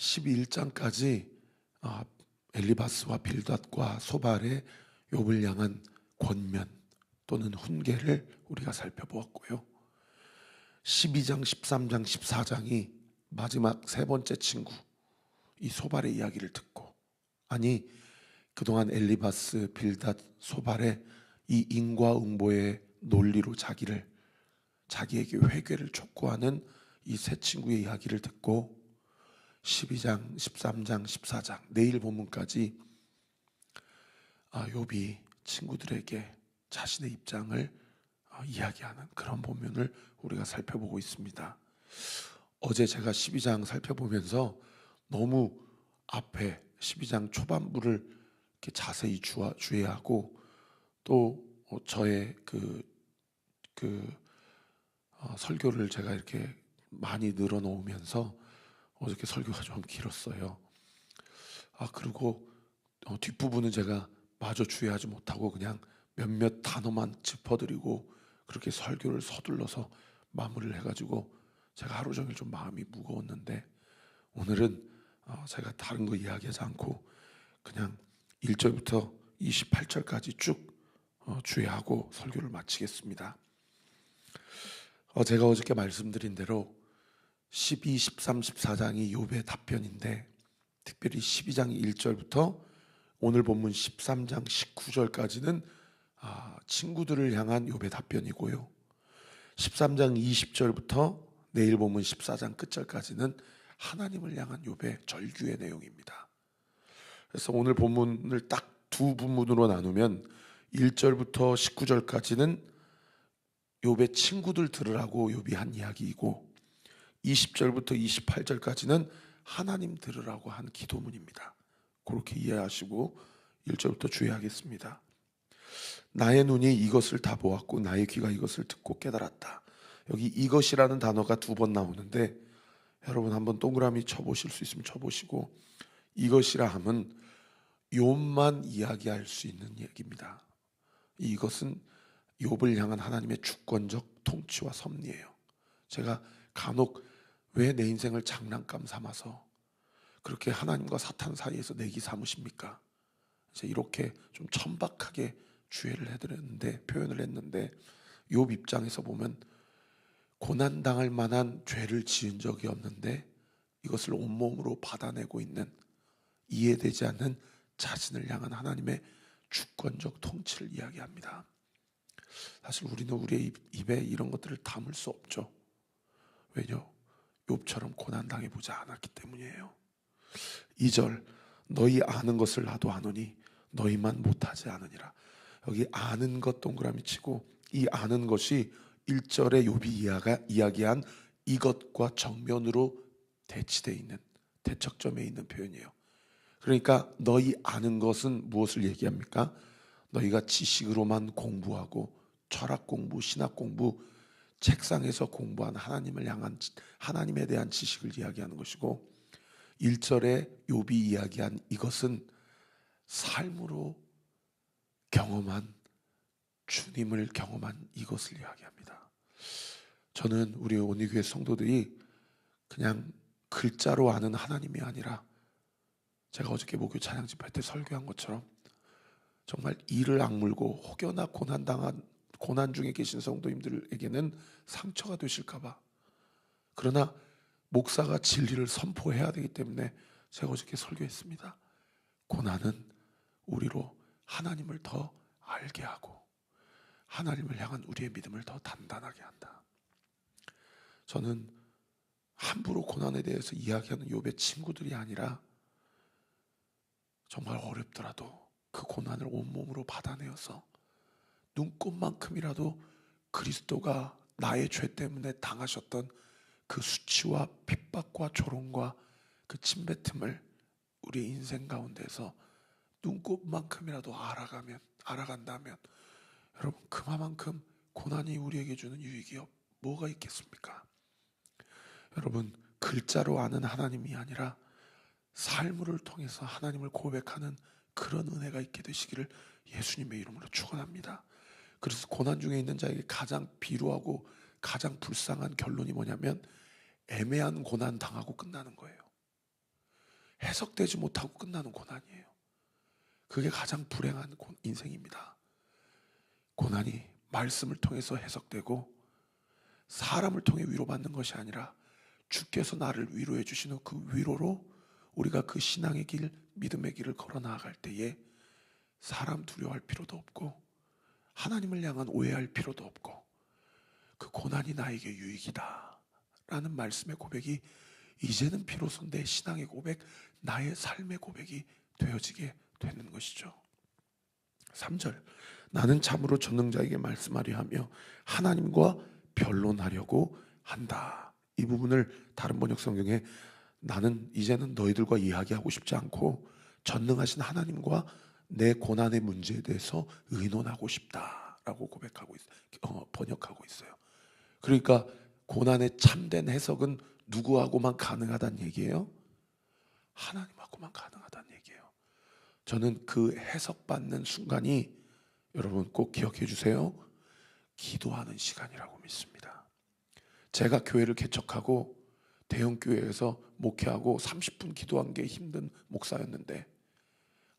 11장까지 엘리바스와 빌닷과 소발의 욥을 향한 권면 또는 훈계를 우리가 살펴보았고요. 12장, 13장, 14장이 마지막 세 번째 친구 이 소발의 이야기를 듣고, 아니 그동안 엘리바스, 빌닷, 소발의 이 인과응보의 논리로 자기에게 회개를 촉구하는 이 세 친구의 이야기를 듣고 12장, 13장, 14장 내일 본문까지 욥이 친구들에게 자신의 입장을 이야기하는 그런 본문을 우리가 살펴보고 있습니다. 어제 제가 12장 살펴보면서 너무 앞에 12장 초반부를 이렇게 자세히 주의하고 또 저의 설교를 제가 이렇게 많이 늘어놓으면서 어저께 설교가 좀 길었어요. 그리고 뒷부분은 제가 마저 주의하지 못하고 그냥 몇몇 단어만 짚어드리고 그렇게 설교를 서둘러서 마무리를 해가지고 제가 하루 종일 좀 마음이 무거웠는데, 오늘은 제가 다른 거 이야기하지 않고 그냥 1절부터 28절까지 쭉 주의하고 설교를 마치겠습니다. 제가 어저께 말씀드린 대로 12, 13, 14장이 욥의 답변인데, 특별히 12장 1절부터 오늘 본문 13장 19절까지는 친구들을 향한 욥의 답변이고요. 13장 20절부터 내일 본문 14장 끝절까지는 하나님을 향한 욥의 절규의 내용입니다. 그래서 오늘 본문을 딱 두 부문으로 나누면 1절부터 19절까지는 욥의 친구들 들으라고 욥이 한 이야기이고, 20절부터 28절까지는 하나님 들으라고 한 기도문입니다. 그렇게 이해하시고 1절부터 주의하겠습니다. 나의 눈이 이것을 다 보았고 나의 귀가 이것을 듣고 깨달았다. 여기 이것이라는 단어가 두 번 나오는데, 여러분 한번 동그라미 쳐보실 수 있으면 쳐보시고, 이것이라 함은 욥만 이야기할 수 있는 얘기입니다. 이것은 욥을 향한 하나님의 주권적 통치와 섭리예요. 제가 간혹 왜 내 인생을 장난감 삼아서 그렇게 하나님과 사탄 사이에서 내기 삼으십니까? 이제 이렇게 좀 천박하게 주의를 해드렸는데, 표현을 했는데, 욥 입장에서 보면 고난당할 만한 죄를 지은 적이 없는데 이것을 온몸으로 받아내고 있는, 이해되지 않는 자신을 향한 하나님의 주권적 통치를 이야기합니다. 사실 우리는 우리의 입에 이런 것들을 담을 수 없죠. 왜냐? 욥처럼 고난당해보지 않았기 때문이에요. 2절, 너희 아는 것을 나도 아노니 너희만 못하지 않으니라. 여기 아는 것 동그라미 치고, 이 아는 것이 1절에 욥이 이야기한 이것과 정면으로 대치되어 있는, 대척점에 있는 표현이에요. 그러니까 너희 아는 것은 무엇을 얘기합니까? 너희가 지식으로만 공부하고 철학 공부, 신학 공부, 책상에서 공부한 하나님을 향한, 하나님에 대한 지식을 이야기하는 것이고, 1절에 욥이 이야기한 이것은 삶으로 경험한, 주님을 경험한 이것을 이야기합니다. 저는 우리 온리교회 성도들이 그냥 글자로 아는 하나님이 아니라, 제가 어저께 목요 찬양 집회 때 설교한 것처럼 정말 이를 악물고 혹여나 고난 중에 계신 성도님들에게는 상처가 되실까봐, 그러나 목사가 진리를 선포해야 되기 때문에 제가 어저께 설교했습니다. 고난은 우리로 하나님을 더 알게 하고 하나님을 향한 우리의 믿음을 더 단단하게 한다. 저는 함부로 고난에 대해서 이야기하는 욥의 친구들이 아니라, 정말 어렵더라도 그 고난을 온몸으로 받아내어서 눈곱만큼이라도 그리스도가 나의 죄 때문에 당하셨던 그 수치와 핍박과 조롱과 그 침뱉음을 우리의 인생 가운데서 눈곱만큼이라도 알아간다면, 여러분 그만큼 고난이 우리에게 주는 유익이 뭐가 있겠습니까? 여러분, 글자로 아는 하나님이 아니라 삶을 통해서 하나님을 고백하는 그런 은혜가 있게 되시기를 예수님의 이름으로 축원합니다. 그래서 고난 중에 있는 자에게 가장 비루하고 가장 불쌍한 결론이 뭐냐면 애매한 고난 당하고 끝나는 거예요. 해석되지 못하고 끝나는 고난이에요. 그게 가장 불행한 인생입니다. 고난이 말씀을 통해서 해석되고 사람을 통해 위로받는 것이 아니라 주께서 나를 위로해 주시는 그 위로로 우리가 그 신앙의 길, 믿음의 길을 걸어 나아갈 때에 사람 두려워할 필요도 없고 하나님을 향한 오해할 필요도 없고 그 고난이 나에게 유익이다 라는 말씀의 고백이 이제는 비로소 내 신앙의 고백, 나의 삶의 고백이 되어지게 되는 것이죠. 3절, 나는 참으로 전능자에게 말씀하려 하며 하나님과 변론하려고 한다. 이 부분을 다른 번역 성경에 나는 이제는 너희들과 이야기하고 싶지 않고 전능하신 하나님과 내 고난의 문제에 대해서 의논하고 싶다라고 번역하고 있어요. 그러니까 고난의 참된 해석은 누구하고만 가능하다는 얘기예요? 하나님하고만 가능하다는 얘기예요. 저는 그 해석받는 순간이 여러분 꼭 기억해 주세요. 기도하는 시간이라고 믿습니다. 제가 교회를 개척하고 대형 교회에서 목회하고 30분 기도한 게 힘든 목사였는데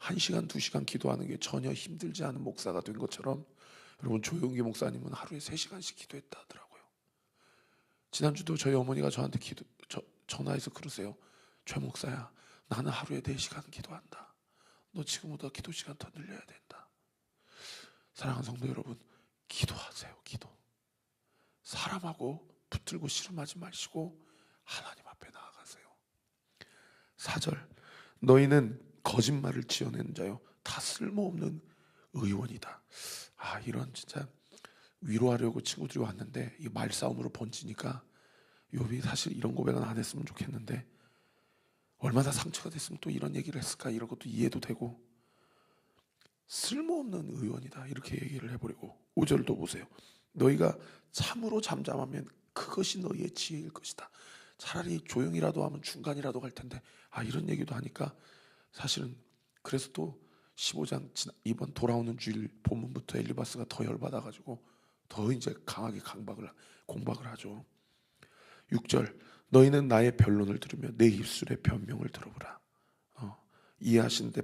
1시간, 2시간 기도하는 게 전혀 힘들지 않은 목사가 된 것처럼 여러분 조용기 목사님은 하루에 3시간씩 기도했다 하더라고요. 지난주도 저희 어머니가 저한테 전화해서 그러세요. 최 목사야, 나는 하루에 4시간 기도한다. 너 지금보다 기도 시간 더 늘려야 된다. 사랑하는 성도 여러분, 기도하세요. 기도. 사람하고 붙들고 씨름하지 마시고 하나님 앞에 나아가세요. 4절, 너희는 거짓말을 지어내는 자요 다 쓸모없는 의원이다. 이런 진짜 위로하려고 친구들이 왔는데 이 말싸움으로 번지니까 욥이 사실 이런 고백은 안 했으면 좋겠는데 얼마나 상처가 됐으면 또 이런 얘기를 했을까, 이런 것도 이해도 되고 쓸모없는 의원이다 이렇게 얘기를 해버리고 5절도 보세요. 너희가 참으로 잠잠하면 그것이 너희의 지혜일 것이다. 차라리 조용히라도 하면 중간이라도 갈 텐데 이런 얘기도 하니까 사실은 그래서 또 15장 이번 돌아오는 주일 본문부터 엘리바스가 더 열받아가지고 더 이제 강하게 공박을 하죠. 6절, 너희는 나의 변론을 들으며 내 입술의 변명을 들어보라. 이해하시는데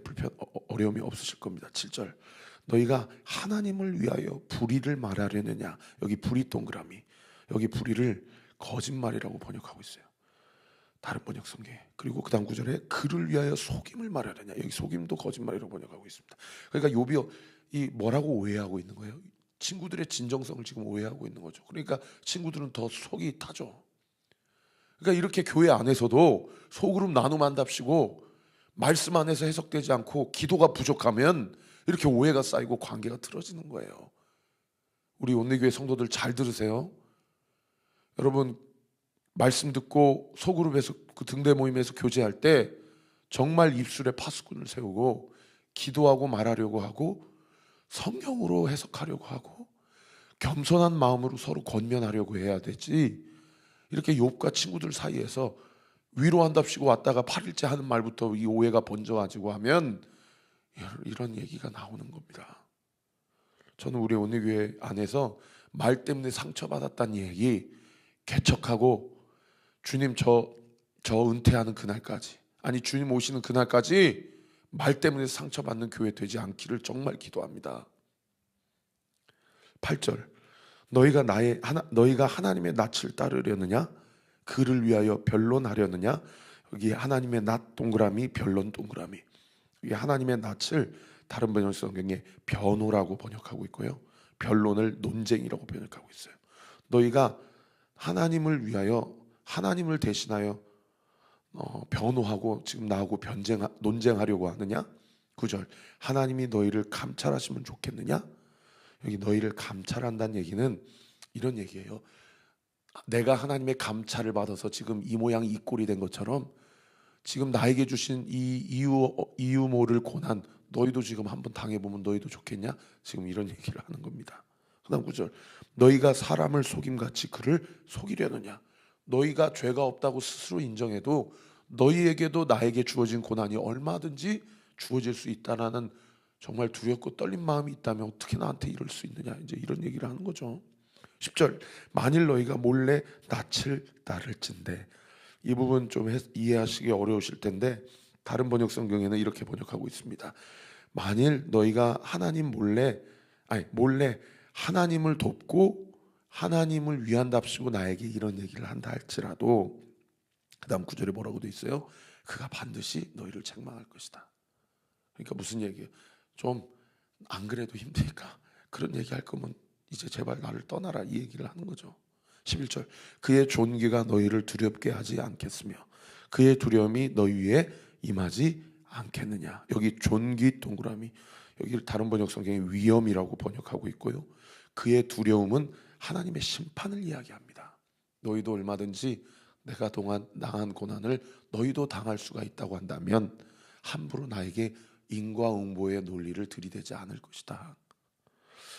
어려움이 없으실 겁니다. 7절, 너희가 하나님을 위하여 불의를 말하려느냐. 여기 불의 동그라미, 여기 불의를 거짓말이라고 번역하고 있어요. 다른 번역 성경에. 그리고 그 다음 구절에 그를 위하여 속임을 말하려냐. 여기 속임도 거짓말이라고 번역하고 있습니다. 그러니까 욥이 이 뭐라고 오해하고 있는 거예요? 친구들의 진정성을 지금 오해하고 있는 거죠. 그러니까 친구들은 더 속이 타죠. 그러니까 이렇게 교회 안에서도 소그룹 나눔한답시고 말씀 안에서 해석되지 않고 기도가 부족하면 이렇게 오해가 쌓이고 관계가 틀어지는 거예요. 우리 온리교회 성도들 잘 들으세요. 여러분 말씀 듣고 소그룹에서 그 등대 모임에서 교제할 때 정말 입술에 파수꾼을 세우고 기도하고 말하려고 하고 성경으로 해석하려고 하고 겸손한 마음으로 서로 권면하려고 해야 되지, 이렇게 욥과 친구들 사이에서 위로한답시고 왔다가 8일째 하는 말부터 이 오해가 번져가지고 하면 이런 얘기가 나오는 겁니다. 저는 우리 온리교회 안에서 말 때문에 상처받았다는 얘기 개척하고 주님 저 은퇴하는 그날까지, 아니 주님 오시는 그날까지 말 때문에 상처받는 교회 되지 않기를 정말 기도합니다. 8절, 너희가 하나님의 낯을 따르려느냐, 그를 위하여 변론하려느냐. 여기 하나님의 낯 동그라미, 변론 동그라미. 이게 하나님의 낯을 다른 번역 성경에 변호라고 번역하고 있고요, 변론을 논쟁이라고 번역하고 있어요. 너희가 하나님을 위하여, 하나님을 대신하여 변호하고 지금 나하고 논쟁하려고 하느냐. 9절, 하나님이 너희를 감찰하시면 좋겠느냐. 여기 너희를 감찰한다는 얘기는 이런 얘기예요. 내가 하나님의 감찰을 받아서 지금 이 모양 이 꼴이 된 것처럼 지금 나에게 주신 이 이유 모를 고난 너희도 지금 한번 당해보면 너희도 좋겠냐. 지금 이런 얘기를 하는 겁니다. 그다음 9절, 너희가 사람을 속임같이 그를 속이려느냐. 너희가 죄가 없다고 스스로 인정해도 너희에게도 나에게 주어진 고난이 얼마든지 주어질 수 있다라는 정말 두렵고 떨린 마음이 있다면 어떻게 나한테 이럴 수 있느냐, 이제 이런 얘기를 하는 거죠. 10절, 만일 너희가 몰래 낯을 따를진대. 이 부분 좀 이해하시기 어려우실 텐데 다른 번역 성경에는 이렇게 번역하고 있습니다. 만일 너희가 하나님 몰래 하나님을 돕고 하나님을 위한답시고 나에게 이런 얘기를 한다 할지라도, 그 다음 구절에 뭐라고 돼 있어요? 그가 반드시 너희를 책망할 것이다. 그러니까 무슨 얘기예요? 좀 안 그래도 힘드니까 그런 얘기할 거면 이제 제발 나를 떠나라, 이 얘기를 하는 거죠. 11절, 그의 존귀가 너희를 두렵게 하지 않겠으며 그의 두려움이 너희 위에 임하지 않겠느냐. 여기 존귀 동그라미, 여기 다른 번역 성경에 위엄이라고 번역하고 있고요. 그의 두려움은 하나님의 심판을 이야기합니다. 너희도 얼마든지 내가 당한 고난을 너희도 당할 수가 있다고 한다면 함부로 나에게 인과응보의 논리를 들이대지 않을 것이다.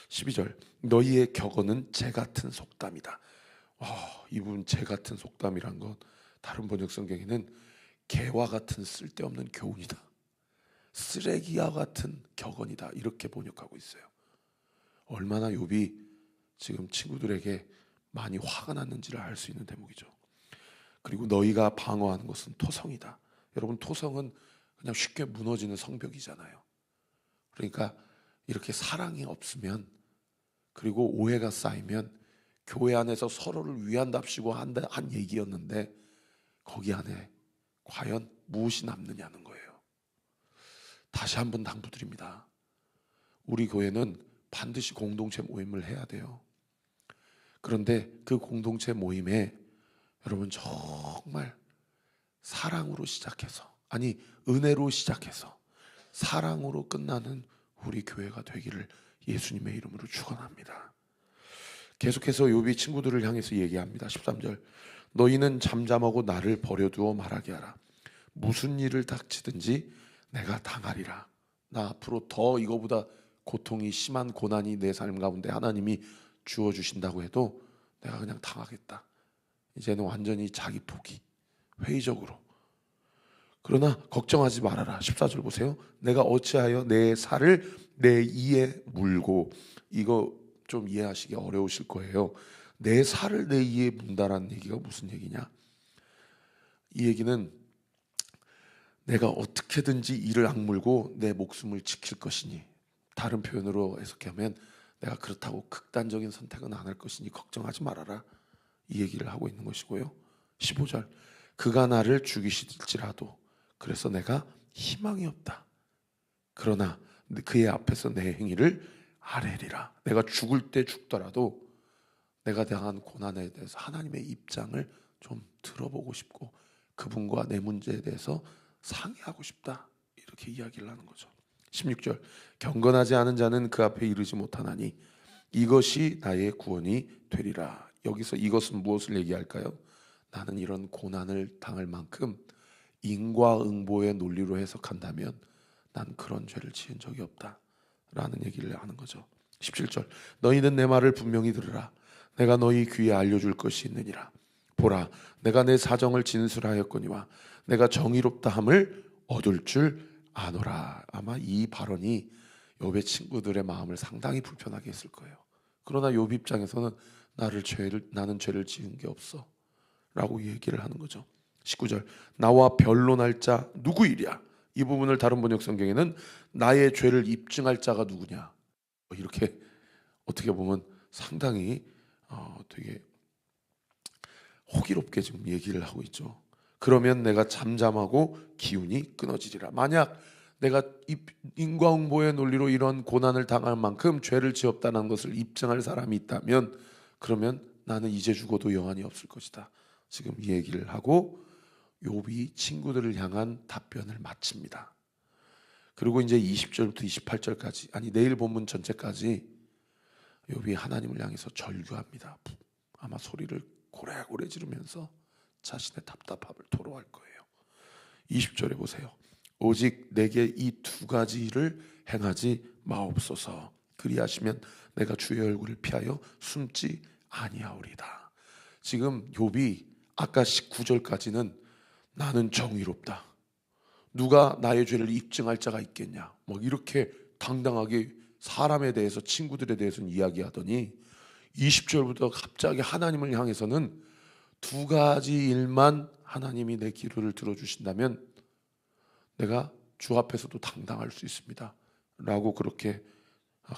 12절, 너희의 격언은 재 같은 속담이다. 이 부분 재 같은 속담이란 것, 다른 번역 성경에는 개와 같은 쓸데없는 교훈이다, 쓰레기와 같은 격언이다, 이렇게 번역하고 있어요. 얼마나 욥이 지금 친구들에게 많이 화가 났는지를 알 수 있는 대목이죠. 그리고 너희가 방어하는 것은 토성이다. 여러분, 토성은 그냥 쉽게 무너지는 성벽이잖아요. 그러니까 이렇게 사랑이 없으면, 그리고 오해가 쌓이면 교회 안에서 서로를 위한답시고 한 얘기였는데 거기 안에 과연 무엇이 남느냐는 거예요. 다시 한번 당부드립니다. 우리 교회는 반드시 공동체 모임을 해야 돼요. 그런데 그 공동체 모임에 여러분 정말 사랑으로 시작해서, 은혜로 시작해서 사랑으로 끝나는 우리 교회가 되기를 예수님의 이름으로 축원합니다. 계속해서 욥이 친구들을 향해서 얘기합니다. 13절, 너희는 잠잠하고 나를 버려두어 말하게 하라. 무슨 일을 닥치든지 내가 당하리라. 나 앞으로 더 이거보다 고통이 심한 고난이 내 삶 가운데 하나님이 주어주신다고 해도 내가 그냥 당하겠다. 이제는 완전히 자기 포기, 회의적으로. 그러나 걱정하지 말아라. 14절 보세요. 내가 어찌하여 내 살을 내 이에 물고, 이거 좀 이해하시기 어려우실 거예요. 내 살을 내 이에 문다라는 얘기가 무슨 얘기냐? 이 얘기는 내가 어떻게든지 이를 악물고 내 목숨을 지킬 것이니, 다른 표현으로 해석하면 내가 그렇다고 극단적인 선택은 안 할 것이니 걱정하지 말아라, 이 얘기를 하고 있는 것이고요. 15절, 그가 나를 죽이실지라도 그래서 내가 희망이 없다. 그러나 그의 앞에서 내 행위를 아뢰리라. 내가 죽을 때 죽더라도 내가 당한 고난에 대해서 하나님의 입장을 좀 들어보고 싶고 그분과 내 문제에 대해서 상의하고 싶다, 이렇게 이야기를 하는 거죠. 16절, 경건하지 않은 자는 그 앞에 이르지 못하나니 이것이 나의 구원이 되리라. 여기서 이것은 무엇을 얘기할까요? 나는 이런 고난을 당할 만큼 인과응보의 논리로 해석한다면 난 그런 죄를 지은 적이 없다 라는 얘기를 하는 거죠. 17절, 너희는 내 말을 분명히 들으라. 내가 너희 귀에 알려줄 것이 있느니라. 보라, 내가 내 사정을 진술하였거니와 내가 정의롭다함을 얻을 줄 아노라. 아마 이 발언이 욥의 친구들의 마음을 상당히 불편하게 했을 거예요. 그러나 욥 입장에서는 나는 죄를 지은 게 없어 라고 얘기를 하는 거죠. 19절, 나와 변론할 자 누구이랴. 이 부분을 다른 번역 성경에는 나의 죄를 입증할 자가 누구냐, 이렇게 어떻게 보면 상당히 되게 호기롭게 지금 얘기를 하고 있죠. 그러면 내가 잠잠하고 기운이 끊어지리라. 만약 내가 인과응보의 논리로 이런 고난을 당할 만큼 죄를 지었다는 것을 입증할 사람이 있다면 그러면 나는 이제 죽어도 여한이 없을 것이다. 지금 이 얘기를 하고 욥이 친구들을 향한 답변을 마칩니다. 그리고 이제 20절부터 28절까지, 내일 본문 전체까지 욥이 하나님을 향해서 절규합니다. 아마 소리를 고래고래 지르면서 자신의 답답함을 토로할 거예요. 20절에 보세요. 오직 내게 이 두 가지를 행하지 마옵소서. 그리하시면 내가 주의 얼굴을 피하여 숨지 아니하오리다. 지금 욥이 아까 19절까지는 나는 정의롭다, 누가 나의 죄를 입증할 자가 있겠냐, 이렇게 당당하게 사람에 대해서, 친구들에 대해서는 이야기하더니 20절부터 갑자기 하나님을 향해서는 두 가지 일만 하나님이 내 기도를 들어주신다면 내가 주 앞에서도 당당할 수 있습니다 라고 그렇게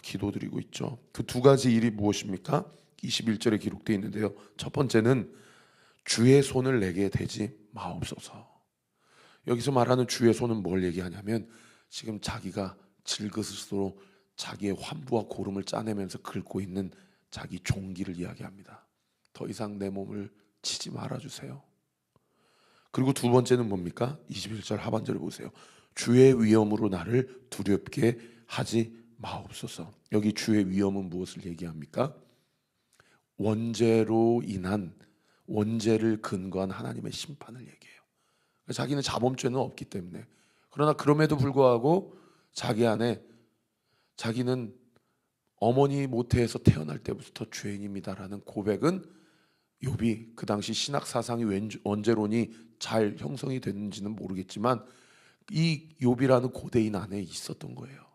기도드리고 있죠. 그 두 가지 일이 무엇입니까? 21절에 기록되어 있는데요, 첫 번째는 주의 손을 내게 대지 마옵소서. 여기서 말하는 주의 손은 뭘 얘기하냐면 지금 자기가 질그스로 자기의 환부와 고름을 짜내면서 긁고 있는 자기 종기를 이야기합니다. 더 이상 내 몸을 치지 말아주세요. 그리고 두 번째는 뭡니까? 21절 하반절을 보세요. 주의 위엄으로 나를 두렵게 하지 마옵소서. 여기 주의 위엄은 무엇을 얘기합니까? 원죄로 인한, 원죄를 근거한 하나님의 심판을 얘기해요. 자기는 자범죄는 없기 때문에. 그러나 그럼에도 불구하고 자기 안에 자기는 어머니 모태에서 태어날 때부터 죄인입니다라는 고백은, 욥이 그 당시 신학 사상이 원죄론이 잘 형성이 됐는지는 모르겠지만 이 욥이라는 고대인 안에 있었던 거예요.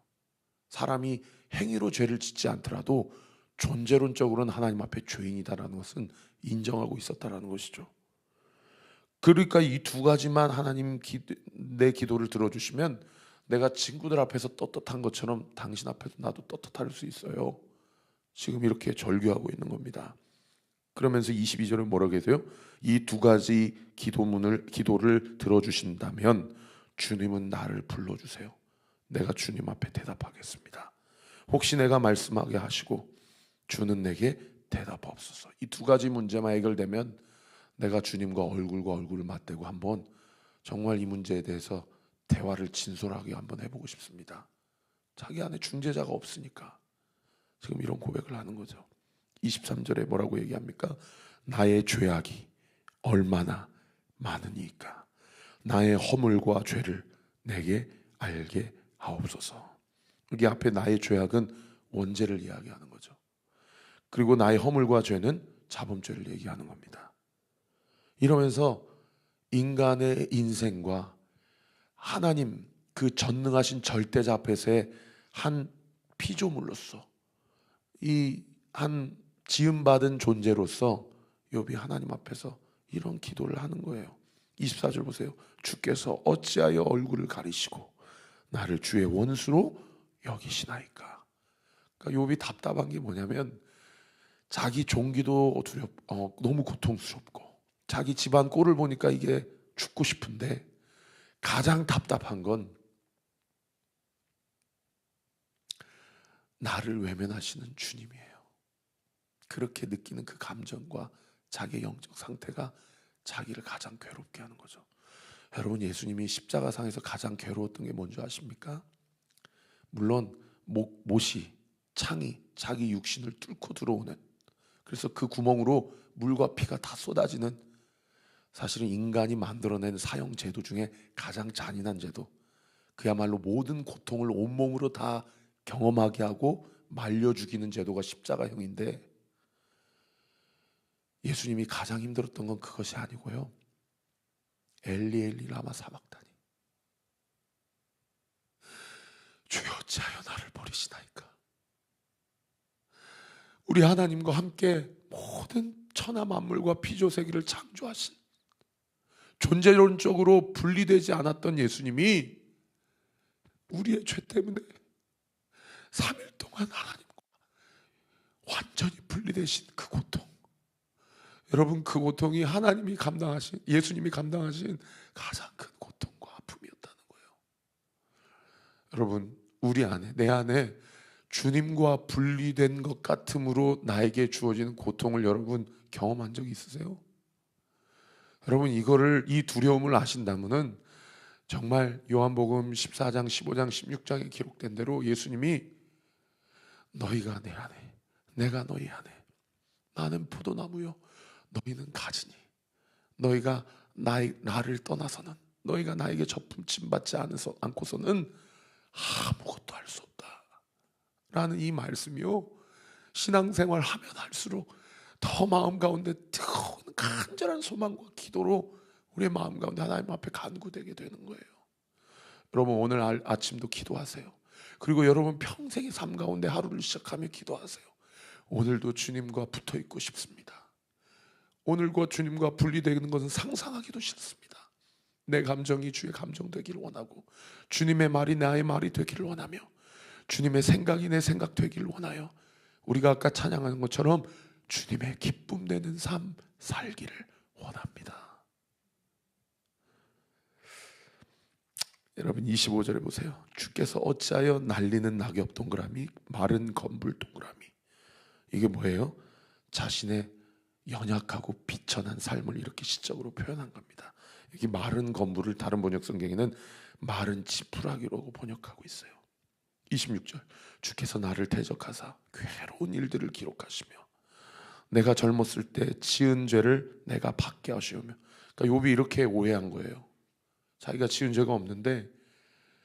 사람이 행위로 죄를 짓지 않더라도 존재론적으로는 하나님 앞에 죄인이다라는 것은 인정하고 있었다라는 것이죠. 그러니까 이 두 가지만 하나님 내 기도를 들어주시면 내가 친구들 앞에서 떳떳한 것처럼 당신 앞에서 나도 떳떳할 수 있어요. 지금 이렇게 절규하고 있는 겁니다. 그러면서 22절에 뭐라고 해서요? 이 두 가지 기도를 들어주신다면 주님은 나를 불러주세요. 내가 주님 앞에 대답하겠습니다. 혹시 내가 말씀하게 하시고 주는 내게 대답하옵소서. 이 두 가지 문제만 해결되면 내가 주님과 얼굴과 얼굴을 맞대고 한번 정말 이 문제에 대해서 대화를 진솔하게 한번 해보고 싶습니다. 자기 안에 중재자가 없으니까 지금 이런 고백을 하는 거죠. 23절에 뭐라고 얘기합니까? 나의 죄악이 얼마나 많으니까 나의 허물과 죄를 내게 알게 하옵소서. 여기 앞에 나의 죄악은 원죄를 이야기하는 거죠. 그리고 나의 허물과 죄는 자범죄를 얘기하는 겁니다. 이러면서 인간의 인생과 하나님 그 전능하신 절대자 앞에서의 한 피조물로서, 이 한 지음받은 존재로서 욥이 하나님 앞에서 이런 기도를 하는 거예요. 24절 보세요. 주께서 어찌하여 얼굴을 가리시고 나를 주의 원수로 여기시나이까. 그러니까 욥이 답답한 게 뭐냐면 자기 종기도 너무 고통스럽고 자기 집안 꼴을 보니까 이게 죽고 싶은데 가장 답답한 건 나를 외면하시는 주님이에요. 그렇게 느끼는 그 감정과 자기의 영적 상태가 자기를 가장 괴롭게 하는 거죠. 여러분, 예수님이 십자가상에서 가장 괴로웠던 게 뭔지 아십니까? 물론 못이, 창이 자기 육신을 뚫고 들어오는, 그래서 그 구멍으로 물과 피가 다 쏟아지는, 사실은 인간이 만들어낸 사형 제도 중에 가장 잔인한 제도, 그야말로 모든 고통을 온몸으로 다 경험하게 하고 말려 죽이는 제도가 십자가형인데, 예수님이 가장 힘들었던 건 그것이 아니고요. 엘리 엘리 라마 사박다니, 주여 어찌하여 나를 버리시나이까. 우리 하나님과 함께 모든 천하 만물과 피조세계를 창조하신, 존재론적으로 분리되지 않았던 예수님이 우리의 죄 때문에 3일 동안 하나님과 완전히 분리되신 그 고통, 여러분, 그 고통이 하나님이 감당하신, 예수님이 감당하신 가장 큰 고통과 아픔이었다는 거예요. 여러분, 우리 안에, 내 안에 주님과 분리된 것 같음으로 나에게 주어지는 고통을 여러분 경험한 적이 있으세요? 여러분, 이 두려움을 아신다면은 정말 요한복음 14장, 15장, 16장에 기록된 대로 예수님이 너희가 내 안에, 내가 너희 안에, 나는 포도나무요 너희는 가지니 너희가 나를 떠나서는, 너희가 나에게 접붙임 받지 않고서는 아무것도 할 수 없다 라는 이 말씀이요, 신앙생활 하면 할수록 더 마음 가운데 뜨거운 간절한 소망과 기도로 우리의 마음 가운데 하나님 앞에 간구되게 되는 거예요. 여러분, 오늘 아침도 기도하세요. 그리고 여러분 평생의 삶 가운데 하루를 시작하며 기도하세요. 오늘도 주님과 붙어 있고 싶습니다. 오늘과 주님과 분리되는 것은 상상하기도 싫습니다. 내 감정이 주의 감정 되기를 원하고, 주님의 말이 나의 말이 되기를 원하며, 주님의 생각이 내 생각 되기를 원하여 우리가 아까 찬양하는 것처럼 주님의 기쁨 되는 삶 살기를 원합니다. 여러분 25절에 보세요. 주께서 어찌하여 날리는 낙엽 동그라미, 마른 건불 동그라미. 이게 뭐예요? 자신의 연약하고 비천한 삶을 이렇게 시적으로 표현한 겁니다. 여기 마른 건물을 다른 번역 성경에는 마른 지푸라기라고 번역하고 있어요. 26절, 주께서 나를 대적하사 괴로운 일들을 기록하시며 내가 젊었을 때 지은 죄를 내가 받게 하시오며. 그러니까 욥이 이렇게 오해한 거예요. 자기가 지은 죄가 없는데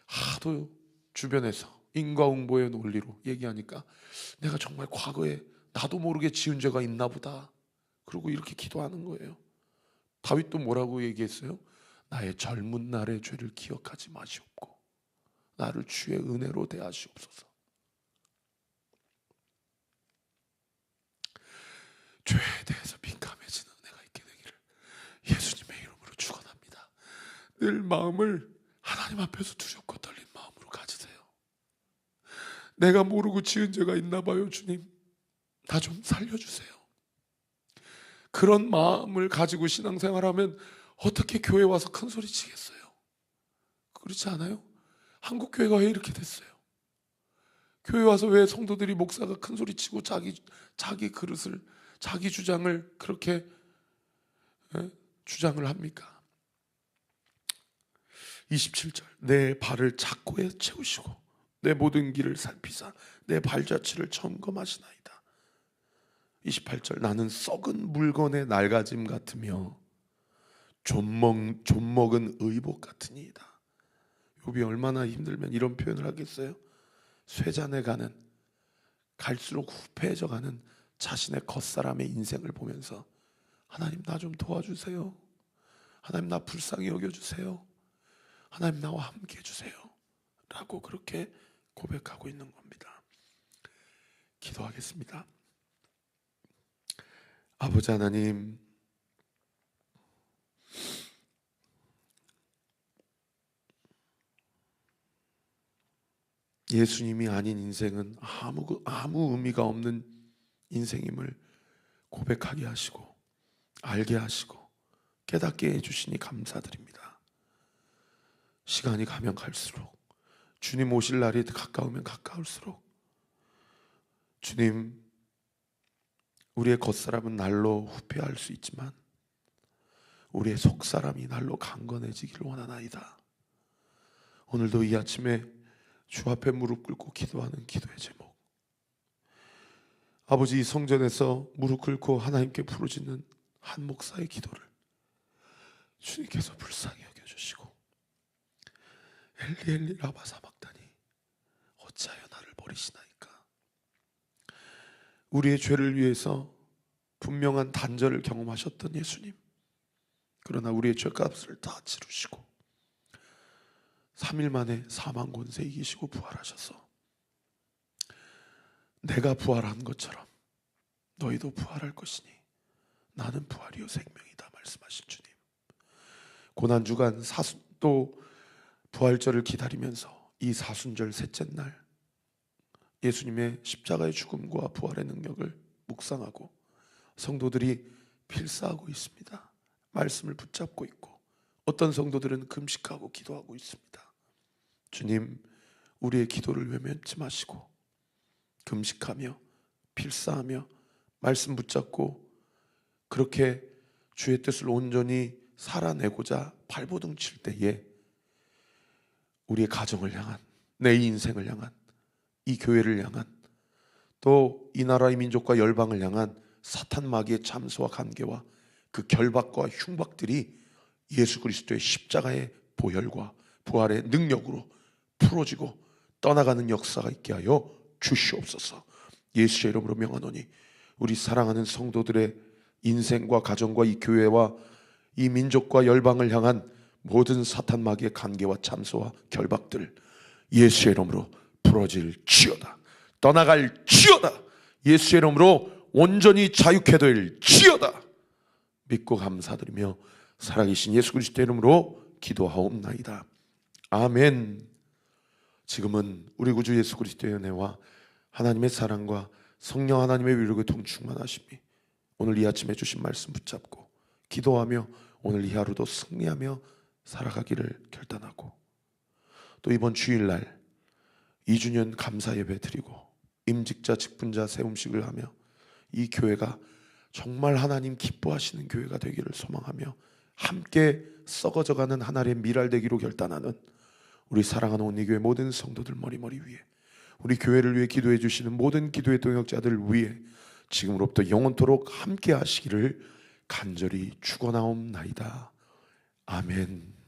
하도 주변에서 인과응보의 논리로 얘기하니까 내가 정말 과거에 나도 모르게 지은 죄가 있나 보다, 그리고 이렇게 기도하는 거예요. 다윗도 뭐라고 얘기했어요? 나의 젊은 날의 죄를 기억하지 마시옵고 나를 주의 은혜로 대하시옵소서. 죄에 대해서 민감해지는 은혜가 있게 되기를 예수님의 이름으로 축원합니다. 늘 마음을 하나님 앞에서 두렵고 떨린 마음으로 가지세요. 내가 모르고 지은 죄가 있나 봐요. 주님, 나 좀 살려주세요. 그런 마음을 가지고 신앙생활하면 어떻게 교회 와서 큰 소리 치겠어요? 그렇지 않아요? 한국 교회가 왜 이렇게 됐어요? 교회 와서 왜 성도들이 목사가 큰 소리 치고 자기 그릇을, 자기 주장을 그렇게 주장을 합니까? 27절, 내 발을 착고에 채우시고 내 모든 길을 살피사 내 발자취를 점검하시나이다. 28절, 나는 썩은 물건의 낡아짐 같으며 좀먹은 의복 같으니이다. 욥이 얼마나 힘들면 이런 표현을 하겠어요? 쇠잔에 가는, 갈수록 후패해져가는 자신의 겉사람의 인생을 보면서 하나님 나 좀 도와주세요. 하나님 나 불쌍히 여겨주세요. 하나님 나와 함께 해주세요 라고 그렇게 고백하고 있는 겁니다. 기도하겠습니다. 아버지 하나님, 예수님이 아닌 인생은 아무 의미가 없는 인생임을 고백하게 하시고 알게 하시고 깨닫게 해주시니 감사드립니다. 시간이 가면 갈수록, 주님 오실 날이 가까우면 가까울수록 주님, 우리의 겉사람은 날로 후패할 수 있지만 우리의 속사람이 날로 강건해지기를 원하나이다. 오늘도 이 아침에 주 앞에 무릎 꿇고 기도하는 기도의 제목, 아버지, 이 성전에서 무릎 꿇고 하나님께 부르짖는 한 목사의 기도를 주님께서 불쌍히 여겨주시고 엘리 엘리 라마 사박다니 어찌하여 나를 버리시나이까. 우리의 죄를 위해서 분명한 단절을 경험하셨던 예수님, 그러나 우리의 죄값을 다 치르시고 3일 만에 사망 권세 이기시고 부활하셔서 내가 부활한 것처럼 너희도 부활할 것이니 나는 부활이요 생명이다 말씀하신 주님, 고난주간 또 부활절을 기다리면서 이 사순절 셋째 날 예수님의 십자가의 죽음과 부활의 능력을 묵상하고 성도들이 필사하고 있습니다. 말씀을 붙잡고 있고 어떤 성도들은 금식하고 기도하고 있습니다. 주님, 우리의 기도를 외면치 마시고 금식하며 필사하며 말씀 붙잡고 그렇게 주의 뜻을 온전히 살아내고자 발버둥 칠 때에 우리의 가정을 향한, 내 인생을 향한, 이 교회를 향한, 또 이 나라의 민족과 열방을 향한 사탄 마귀의 참소와 관계와 그 결박과 흉박들이 예수 그리스도의 십자가의 보혈과 부활의 능력으로 풀어지고 떠나가는 역사가 있게 하여 주시옵소서. 예수의 이름으로 명하노니 우리 사랑하는 성도들의 인생과 가정과 이 교회와 이 민족과 열방을 향한 모든 사탄 마귀의 관계와 참소와 결박들 예수의 이름으로 부러질지어다. 떠나갈지어다. 예수의 이름으로 온전히 자유케 될지어다. 믿고 감사드리며 살아계신 예수 그리스도의 이름으로 기도하옵나이다. 아멘. 지금은 우리 구주 예수 그리스도의 은혜와 하나님의 사랑과 성령 하나님의 위로가 통충만하심이 오늘 이 아침에 주신 말씀 붙잡고 기도하며 오늘 이 하루도 승리하며 살아가기를 결단하고, 또 이번 주일날 2주년 감사 예배 드리고 임직자 직분자 세움식을 하며 이 교회가 정말 하나님 기뻐하시는 교회가 되기를 소망하며 함께 썩어져가는 하나님의 미랄 되기로 결단하는 우리 사랑하는 온리교회 모든 성도들 머리머리 위에, 우리 교회를 위해 기도해 주시는 모든 기도의 동역자들 위해 지금으로부터 영원토록 함께 하시기를 간절히 축원하옵나이다. 아멘.